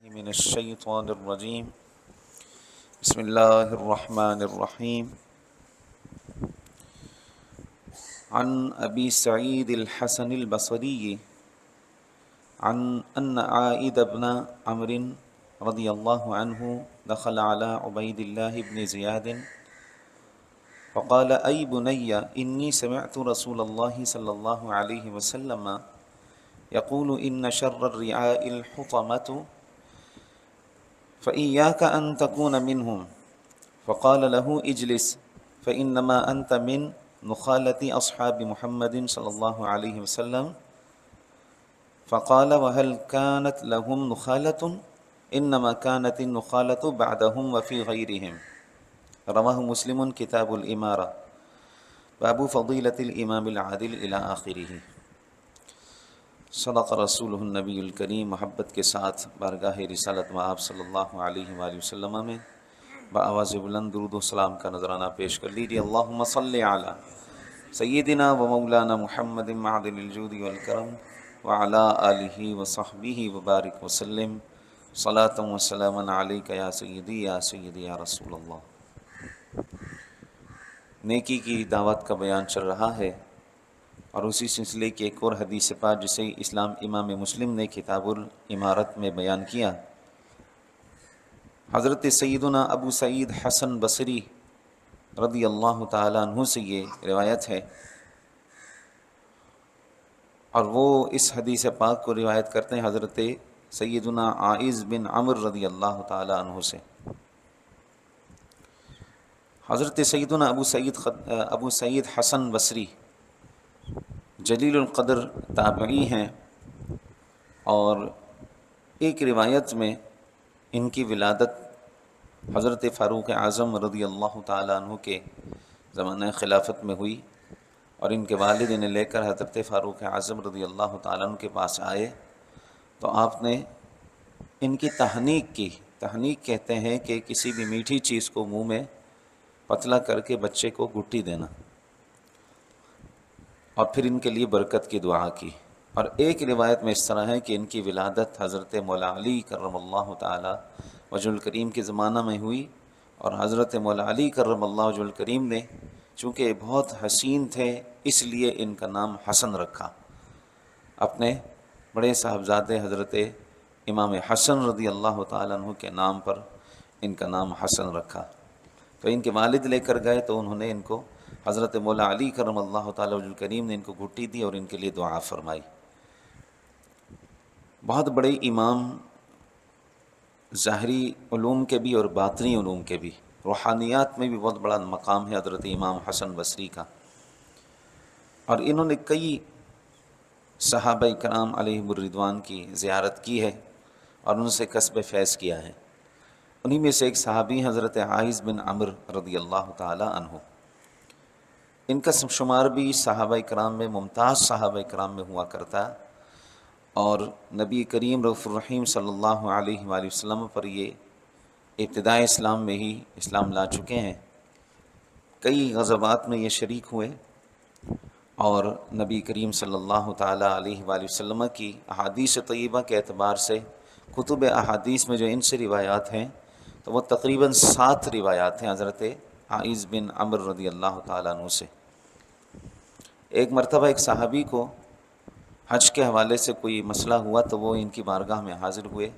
من الشيطان الرجيم بسم الله الرحمن الرحيم عن أبي سعيد الحسن البصري عن أن عائد بن عمرو رضي الله عنه دخل على عبيد الله بن زياد فقال أي بني إني سمعت رسول الله صلى الله عليه وسلم يقول إن شر الرعاء الحطمة فإياك أن تكون منهم فقال له اجلس فإنما أنت من نخالة أصحاب محمد صلى الله عليه وسلم فقال وهل كانت لهم نخالة إنما كانت النخالة بعدهم وفي غيرهم رواه مسلم کتاب الإمارة باب فضیلۃ الامام العادل إلى آخرہ۔ صدق رسولہ النبی الکریم۔ محبت کے ساتھ بارگاہ رسالت مآب صلی اللہ علیہ وآلہ وسلم میں بآواز بلند درود و سلام کا نذرانہ پیش کر لیجیے۔ اللہم صلی علی سیدنا و مولانا محمد معدن الجود والکرم وعلی آلہ وصحبہ وبارک وسلم صلاۃ و سلاما علیک یا سیدی یا سیدی یا رسول اللہ۔ نیکی کی دعوت کا بیان چل رہا ہے، اور اسی سلسلے کی ایک اور حدیث پاک جسے امام مسلم نے کتاب الامارت میں بیان کیا۔ حضرت سیدنا ابو سعید حسن بصری رضی اللہ تعالیٰ عنہ سے یہ روایت ہے، اور وہ اس حدیث پاک کو روایت کرتے ہیں حضرت سیدنا عائذ بن عمرو رضی اللہ تعالیٰ عنہ سے۔ حضرت سیدنا ابو سعید حسن بصری جلیل القدر تابعی ہیں، اور ایک روایت میں ان کی ولادت حضرت فاروق اعظم رضی اللہ تعالیٰ عنہ کے زمانہ خلافت میں ہوئی، اور ان کے والد انہیں لے کر حضرت فاروق اعظم رضی اللہ تعالیٰ عنہ کے پاس آئے تو آپ نے ان کی تحنیک کی۔ تحنیک کہتے ہیں کہ کسی بھی میٹھی چیز کو منہ میں پتلا کر کے بچے کو گھٹی دینا، اور پھر ان کے لیے برکت کی دعا کی۔ اور ایک روایت میں اس طرح ہے کہ ان کی ولادت حضرت مولا علی کرم اللہ تعالی وجہ الکریم کے زمانہ میں ہوئی، اور حضرت مولا علی کرم اللہ وجہ الکریم نے چونکہ بہت حسین تھے اس لیے ان کا نام حسن رکھا۔ اپنے بڑے صاحبزادے حضرت امام حسن رضی اللہ تعالیٰ عنہ کے نام پر ان کا نام حسن رکھا۔ تو ان کے والد لے کر گئے تو انہوں نے ان کو حضرت مولا علی کرم اللہ تعالیٰ وجہ الکریم نے ان کو گھٹی دی اور ان کے لیے دعا فرمائی۔ بہت بڑے امام، ظاہری علوم کے بھی اور باطنی علوم کے بھی، روحانیات میں بھی بہت بڑا مقام ہے حضرت امام حسن بصری کا، اور انہوں نے کئی صحابہ کرام علیہم الرضوان کی زیارت کی ہے اور ان سے کسب فیض کیا ہے۔ انہی میں سے ایک صحابی حضرت عائذ بن عمرو رضی اللہ تعالی عنہ، ان کا شمار بھی صحابہ کرام میں ممتاز صحابہ کرام میں ہوا کرتا، اور نبی کریم رؤوف الرحیم صلی اللہ علیہ وآلہ وسلم پر یہ ابتدائے اسلام میں ہی اسلام لا چکے ہیں۔ کئی غزوات میں یہ شریک ہوئے، اور نبی کریم صلی اللہ تعالیٰ علیہ وآلہ وسلم کی احادیث طیبہ کے اعتبار سے کتب احادیث میں جو ان سے روایات ہیں تو وہ تقریباً 7 روایات ہیں حضرت عائذ بن عمرو رضی اللہ تعالیٰ عنہ سے۔ ایک مرتبہ ایک صحابی کو حج کے حوالے سے کوئی مسئلہ ہوا تو وہ ان کی بارگاہ میں حاضر ہوئے،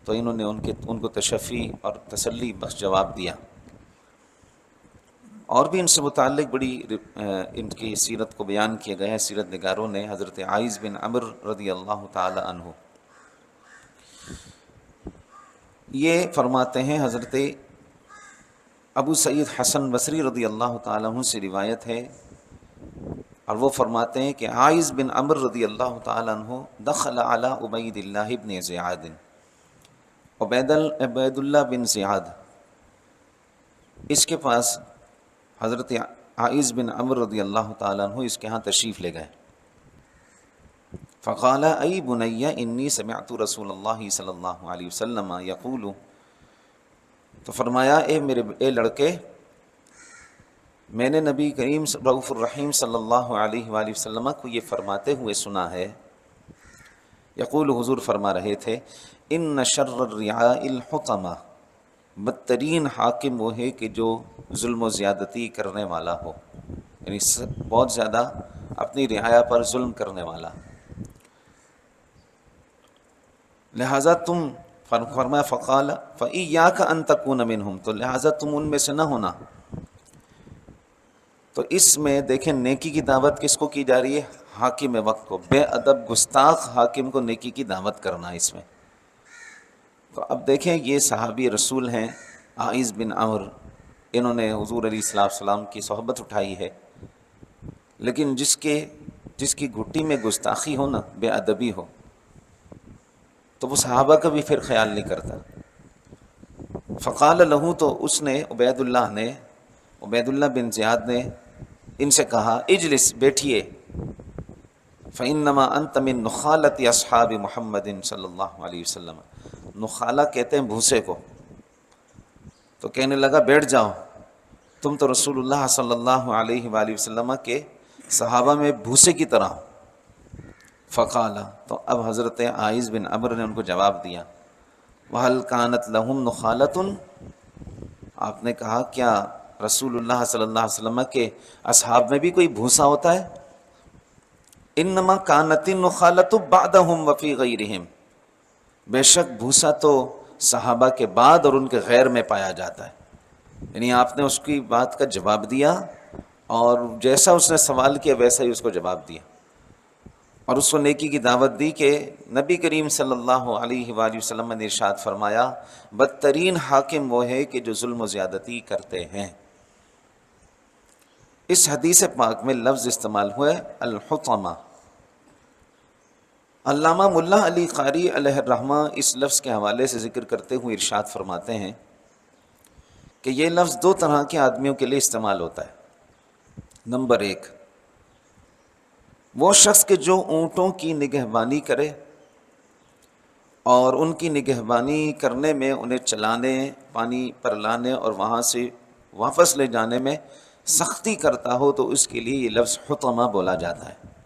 تو انہوں نے ان کو تشفی اور تسلی بخش جواب دیا۔ اور بھی ان سے متعلق بڑی ان کی سیرت کو بیان کیا گیا ہے سیرت نگاروں نے۔ حضرت عائذ بن عمرو رضی اللہ تعالی عنہ یہ فرماتے ہیں، حضرت ابو سعید حسن بصری رضی اللہ تعالیٰ عنہ سے روایت ہے، اور وہ فرماتے ہیں کہ عائذ بن عمرو رضی اللہ تعالیٰ عنہ دخل علی عبید اللہ بن زیاد، عبید اللہ بن زیاد اس کے پاس حضرت عائذ بن عمرو رضی اللہ تعالیٰ عنہ اس کے ہاں تشریف لے گئے۔ فقال ای بنی انی سمعت رسول اللہ صلی اللہ علیہ وسلم یقول، تو فرمایا اے لڑکے، میں نے نبی کریم رؤوف الرحیم صلی اللہ علیہ وآلہ وسلم کو یہ فرماتے ہوئے سنا ہے۔ یقول، حضور فرما رہے تھے، ان شر الرعاء الحطمہ، بدترین حاکم وہ ہے کہ جو ظلم و زیادتی کرنے والا ہو، یعنی بہت زیادہ اپنی رعایا پر ظلم کرنے والا۔ لہٰذا تم فرمایا فقال فإياك أن تكون منهم، تو لہٰذا تم ان میں سے نہ ہونا۔ تو اس میں دیکھیں نیکی کی دعوت کس کو کی جا رہی ہے؟ حاکم وقت کو، بے ادب گستاخ حاکم کو نیکی کی دعوت کرنا اس میں۔ تو اب دیکھیں یہ صحابی رسول ہیں عائذ بن عمر، انہوں نے حضور علیہ السلام کی صحبت اٹھائی ہے، لیکن جس کی گھٹی میں گستاخی ہو نا، بے ادبی ہو، تو وہ صحابہ کا بھی پھر خیال نہیں کرتا۔ فقال لہو، تو اس نے عبید اللہ بن زیاد نے ان سے کہا اجلس، بیٹھیے، فإنما أنت من نخالة اصحاب محمد صلی اللہ علیہ وسلم۔ نخالہ کہتے ہیں بھوسے کو، تو کہنے لگا بیٹھ جاؤ، تم تو رسول اللہ صلی اللہ علیہ وآلہ وسلم کے صحابہ میں بھوسے کی طرح ہو۔ فقال، تو اب حضرت عائذ بن عمر نے ان کو جواب دیا، وَهَلْ كَانَتْ لَهُمْ نُخَالَةٌ، آپ نے کہا کیا رسول اللہ صلی اللہ علیہ وسلم کے اصحاب میں بھی کوئی بھوسا ہوتا ہے؟ انما كانت النخالة بعدهم وفي غيرهم، بے شک بھوسا تو صحابہ کے بعد اور ان کے غیر میں پایا جاتا ہے۔ یعنی آپ نے اس کی بات کا جواب دیا، اور جیسا اس نے سوال کیا ویسا ہی اس کو جواب دیا، اور اس کو نیکی کی دعوت دی کہ نبی کریم صلی اللہ علیہ وآلہ وسلم نے ارشاد فرمایا بدترین حاکم وہ ہے کہ جو ظلم و زیادتی کرتے ہیں۔ اس حدیث پاک میں لفظ استعمال ہوا ہے الحطمہ۔ علامہ ملا علی قاری علیہ الرحمہ اس لفظ کے حوالے سے ذکر کرتے ہوئے ارشاد فرماتے ہیں کہ یہ لفظ دو طرح کے آدمیوں کے لیے استعمال ہوتا ہے۔ نمبر ایک، وہ شخص کہ جو اونٹوں کی نگہبانی کرے اور ان کی نگہبانی کرنے میں انہیں چلانے، پانی پر لانے اور وہاں سے واپس لے جانے میں سختی کرتا ہو تو اس کے لیے یہ لفظ حطمہ بولا جاتا ہے۔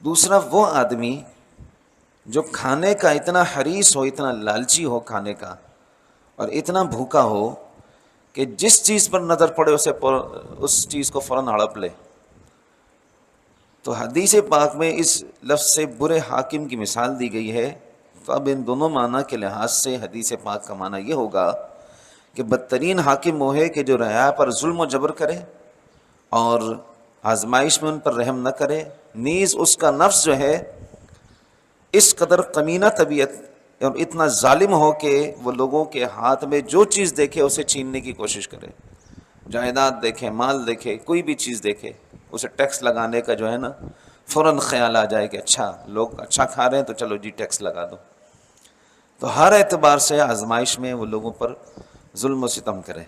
دوسرا، وہ آدمی جو کھانے کا اتنا حریص ہو، اتنا لالچی ہو کھانے کا، اور اتنا بھوکا ہو کہ جس چیز پر نظر پڑے اس چیز کو فوراً ہڑپ لے۔ تو حدیث پاک میں اس لفظ سے برے حاکم کی مثال دی گئی ہے۔ تو اب ان دونوں معنی کے لحاظ سے حدیث پاک کا معنی یہ ہوگا کہ بدترین حاکم وہ ہے کہ جو رعایا پر ظلم و جبر کرے اور آزمائش میں ان پر رحم نہ کرے، نیز اس کا نفس جو ہے اس قدر کمینہ طبیعت اور اتنا ظالم ہو کہ وہ لوگوں کے ہاتھ میں جو چیز دیکھے اسے چھیننے کی کوشش کرے، جائیداد دیکھے، مال دیکھے، کوئی بھی چیز دیکھے، اسے ٹیکس لگانے کا جو ہے نا فوراً خیال آ جائے کہ اچھا لوگ اچھا کھا رہے ہیں تو چلو جی ٹیکس لگا دو۔ تو ہر اعتبار سے آزمائش میں وہ لوگوں پر ظلم و ستم کرے۔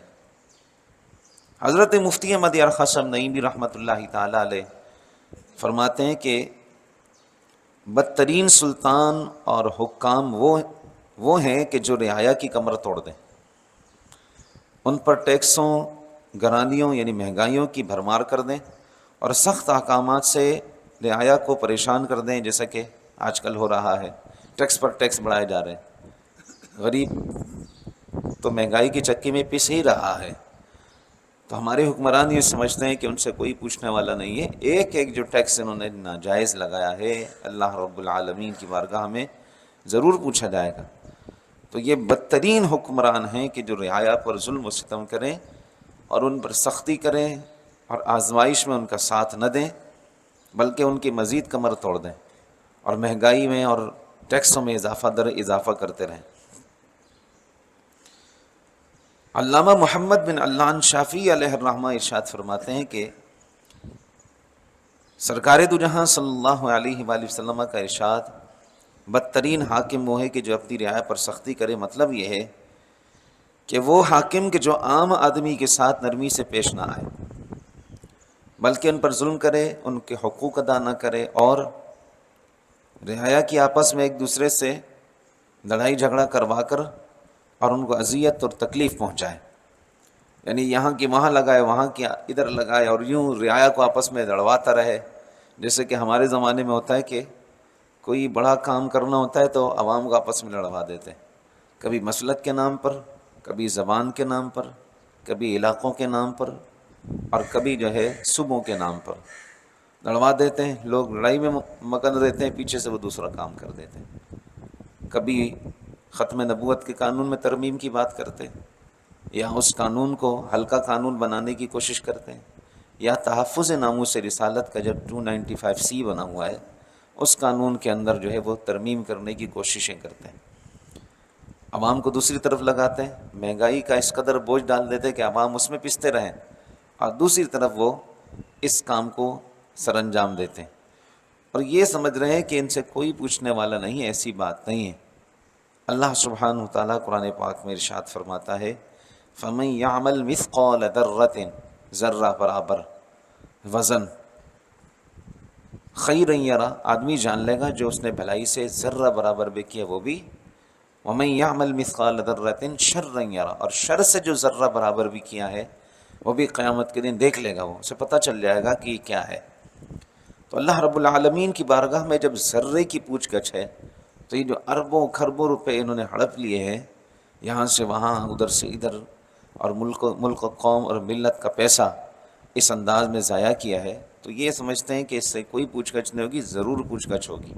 حضرت مفتی احمد یارخان صاحب نعیمی رحمۃ اللہ تعالیٰ علیہ فرماتے ہیں کہ بدترین سلطان اور حکام وہ ہیں کہ جو رعایا کی کمر توڑ دیں، ان پر ٹیکسوں، گرانیوں یعنی مہنگائیوں کی بھرمار کر دیں اور سخت احکامات سے رعایا کو پریشان کر دیں، جیسا کہ آج کل ہو رہا ہے، ٹیکس پر ٹیکس بڑھائے جا رہے ہیں، غریب تو مہنگائی کی چکی میں پس ہی رہا ہے۔ تو ہمارے حکمران یہ سمجھتے ہیں کہ ان سے کوئی پوچھنے والا نہیں ہے، ایک ایک جو ٹیکس انہوں نے ناجائز لگایا ہے اللہ رب العالمین کی بارگاہ میں ضرور پوچھا جائے گا۔ تو یہ بدترین حکمران ہیں کہ جو رعایا پر ظلم و ستم کریں اور ان پر سختی کریں اور آزمائش میں ان کا ساتھ نہ دیں، بلکہ ان کی مزید کمر توڑ دیں اور مہنگائی میں اور ٹیکسوں میں اضافہ در اضافہ کرتے رہیں۔ علامہ محمد بن علان شافعی علیہ الرحمہ ارشاد فرماتے ہیں کہ سرکار دو جہاں صلی اللہ علیہ وآلہ وسلم کا ارشاد بدترین حاکم وہ ہے کہ جو اپنی رعایا پر سختی کرے، مطلب یہ ہے کہ وہ حاکم کہ جو عام آدمی کے ساتھ نرمی سے پیش نہ آئے بلکہ ان پر ظلم کرے، ان کے حقوق ادا نہ کرے اور رعایا کی آپس میں ایک دوسرے سے لڑائی جھگڑا کروا کر اور ان کو اذیت اور تکلیف پہنچائے، یعنی یہاں کی وہاں لگائے، وہاں کی ادھر لگائے اور یوں رعایا کو آپس میں لڑواتا رہے۔ جیسے کہ ہمارے زمانے میں ہوتا ہے کہ کوئی بڑا کام کرنا ہوتا ہے تو عوام کو آپس میں لڑوا دیتے ہیں، کبھی مسلک کے نام پر، کبھی زبان کے نام پر، کبھی علاقوں کے نام پر، اور کبھی جو ہے صوبوں کے نام پر لڑوا دیتے ہیں. لوگ لڑائی میں مگن رہتے ہیں، پیچھے سے وہ دوسرا کام کر دیتے ہیں. کبھی ختم نبوت کے قانون میں ترمیم کی بات کرتے ہیں، یا اس قانون کو ہلکا قانون بنانے کی کوشش کرتے ہیں، یا تحفظ ناموس رسالت کا جب 295C بنا ہوا ہے اس قانون کے اندر جو ہے وہ ترمیم کرنے کی کوششیں کرتے ہیں. عوام کو دوسری طرف لگاتے ہیں، مہنگائی کا اس قدر بوجھ ڈال دیتے ہیں کہ عوام اس میں پستے رہیں، اور دوسری طرف وہ اس کام کو سر انجام دیتے ہیں، اور یہ سمجھ رہے ہیں کہ ان سے کوئی پوچھنے والا نہیں. ایسی بات نہیں ہے. اللہ سبحانہ وتعالیٰ قرآن پاک میں ارشاد فرماتا ہے فَمَن يَعْمَلْ مِثْقَالَ ذَرَّةٍ، ذرہ برابر وزن، خیرًا یرا، آدمی جان لے گا جو اس نے بھلائی سے ذرہ برابر بھی کیا وہ بھی، وَمَن يَعْمَلْ مِثْقَالَ ذَرَّةٍ شَرًّا یرا، اور شر سے جو ذرہ برابر بھی کیا ہے وہ بھی قیامت کے دن دیکھ لے گا، وہ اسے پتہ چل جائے گا کہ یہ کیا ہے. تو اللہ رب العالمین کی بارگاہ میں جب ذرے کی پوچھ گچھ ہے تو یہ جو اربوں کھربوں روپے انہوں نے ہڑپ لیے ہیں یہاں سے وہاں ادھر سے ادھر، اور ملک و قوم اور ملت کا پیسہ اس انداز میں ضائع کیا ہے، تو یہ سمجھتے ہیں کہ اس سے کوئی پوچھ گچھ نہیں ہوگی. ضرور پوچھ گچھ ہوگی.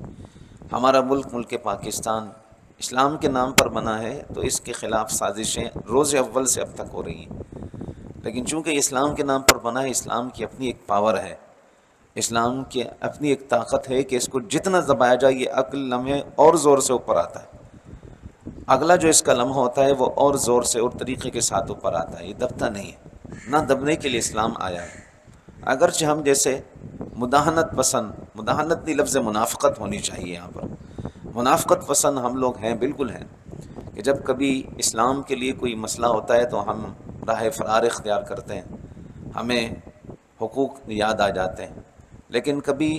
ہمارا ملک پاکستان اسلام کے نام پر بنا ہے تو اس کے خلاف سازشیں روز اول سے اب تک ہو رہی ہیں، لیکن چونکہ اسلام کے نام پر بنا ہے، اسلام کی اپنی ایک پاور ہے، اسلام کی اپنی ایک طاقت ہے کہ اس کو جتنا دبایا جائے یہ عقل لمحے اور زور سے اوپر آتا ہے. اگلا جو اس کا لمحہ ہوتا ہے وہ اور زور سے اور طریقے کے ساتھ اوپر آتا ہے. یہ دبتا نہیں ہے، نہ دبنے کے لیے اسلام آیا ہے. اگرچہ ہم جیسے مداہنت پسند، مداہنت نہیں، لفظ منافقت ہونی چاہیے یہاں پر، منافقت پسند ہم لوگ ہیں، بالکل ہیں، کہ جب کبھی اسلام کے لیے کوئی مسئلہ ہوتا ہے تو ہم راہ فرار اختیار کرتے ہیں، ہمیں حقوق یاد آ جاتے ہیں، لیکن کبھی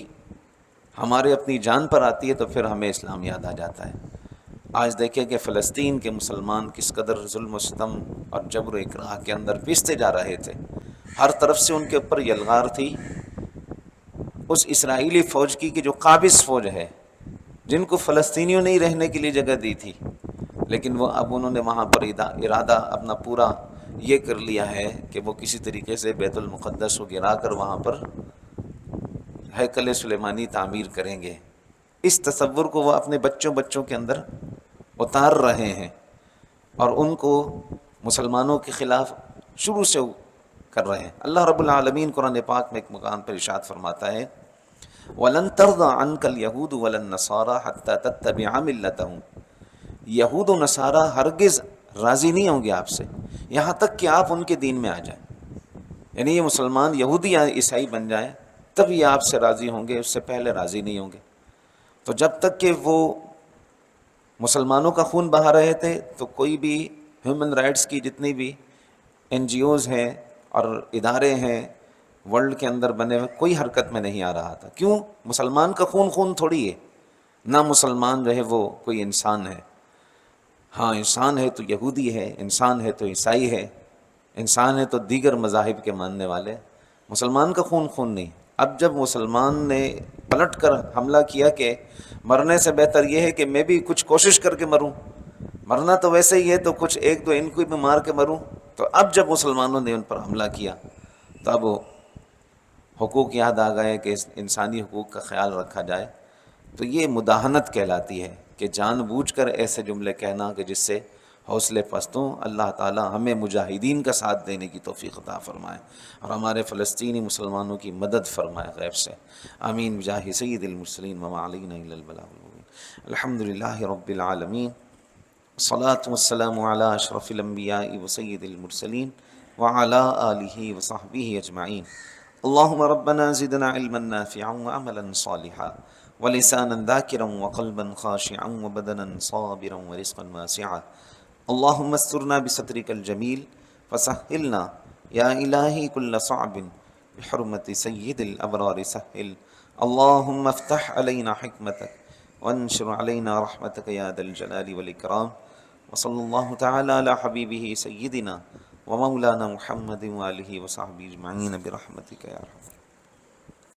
ہمارے اپنی جان پر آتی ہے تو پھر ہمیں اسلام یاد آ جاتا ہے. آج دیکھیں کہ فلسطین کے مسلمان کس قدر ظلم و ستم اور جبر و اکراہ کے اندر پیستے جا رہے تھے. ہر طرف سے ان کے اوپر یلغار تھی اس اسرائیلی فوج کی کہ جو قابض فوج ہے، جن کو فلسطینیوں نے ہی رہنے کے لیے جگہ دی تھی، لیکن وہ اب انہوں نے وہاں پر ارادہ اپنا پورا یہ کر لیا ہے کہ وہ کسی طریقے سے بیت المقدس کو گرا کر وہاں پر ہیکل سلیمانی تعمیر کریں گے. اس تصور کو وہ اپنے بچوں کے اندر اتار رہے ہیں اور ان کو مسلمانوں کے خلاف شروع سے کر رہے ہیں. اللہ رب العالمین قرآن پاک میں ایک مقام پر ارشاد فرماتا ہے وَلَن تَرْضَ عَنْكَ الْيَهُودُ وَلَا النَّصَارَى حَتَّى تَتَّبِعَ مِلَّتَهُمْ، یہود و نصارہ ہرگز راضی نہیں ہوں گے آپ سے یہاں تک کہ آپ ان کے دین میں آ جائیں. یعنی یہ مسلمان یہودی یا عیسائی بن جائیں تب یہ آپ سے راضی ہوں گے، اس سے پہلے راضی نہیں ہوں گے. تو جب تک کہ وہ مسلمانوں کا خون بہا رہے تھے تو کوئی بھی ہیومن رائٹس کی جتنی بھی NGOs ہیں اور ادارے ہیں ورلڈ کے اندر بنے ہوئے، کوئی حرکت میں نہیں آ رہا تھا. کیوں؟ مسلمان کا خون تھوڑی ہے، نہ مسلمان جو ہے وہ کوئی انسان ہے. ہاں انسان ہے تو یہودی ہے، انسان ہے تو عیسائی ہے، انسان ہے تو دیگر مذاہب کے ماننے والے. مسلمان کا خون نہیں. اب جب مسلمان نے پلٹ کر حملہ کیا کہ مرنے سے بہتر یہ ہے کہ میں بھی کچھ کوشش کر کے مروں، مرنا تو ویسے ہی ہے تو کچھ ایک دو ان کو بھی مار کے مروں، تو اب جب مسلمانوں نے ان پر حملہ کیا تو اب حقوق یاد آ گئے کہ انسانی حقوق کا خیال رکھا جائے. تو یہ مداہنت کہلاتی ہے کہ جان بوجھ کر ایسے جملے کہنا کہ جس سے حوصلے پست ہوں. اللہ تعالی ہمیں مجاہدین کا ساتھ دینے کی توفیق عطا فرمائے اور ہمارے فلسطینی مسلمانوں کی مدد فرمائے غیب سے. آمین بجاہ سید المرسلین وما علینا الا البلاغ المبین. الحمد للہ رب العالمین، الصلاۃ والسلام علی اشرف الانبیاء وسید المرسلین وعلی آلہ وصحبہ اجمعین. اللہم ربنا زدنا علما نافعا وعملا صالحا ولسانا ذاکرا وقلبا خاشعا وبدنا صابرا ورزقا واسعا. اللہم استرنا بسترک الجمیل فسہلنا یا الہی کل صعب بحرمت سید الابرار سہل. اللہم افتح علینا حکمتک وانشر علینا رحمتک یا ذا الجلال والاکرام. وصلی اللہ تعالی علی حبیبہ سیدنا ومولانا محمد وآلہ وصحبہ اجمعین برحمتک یا ارحم.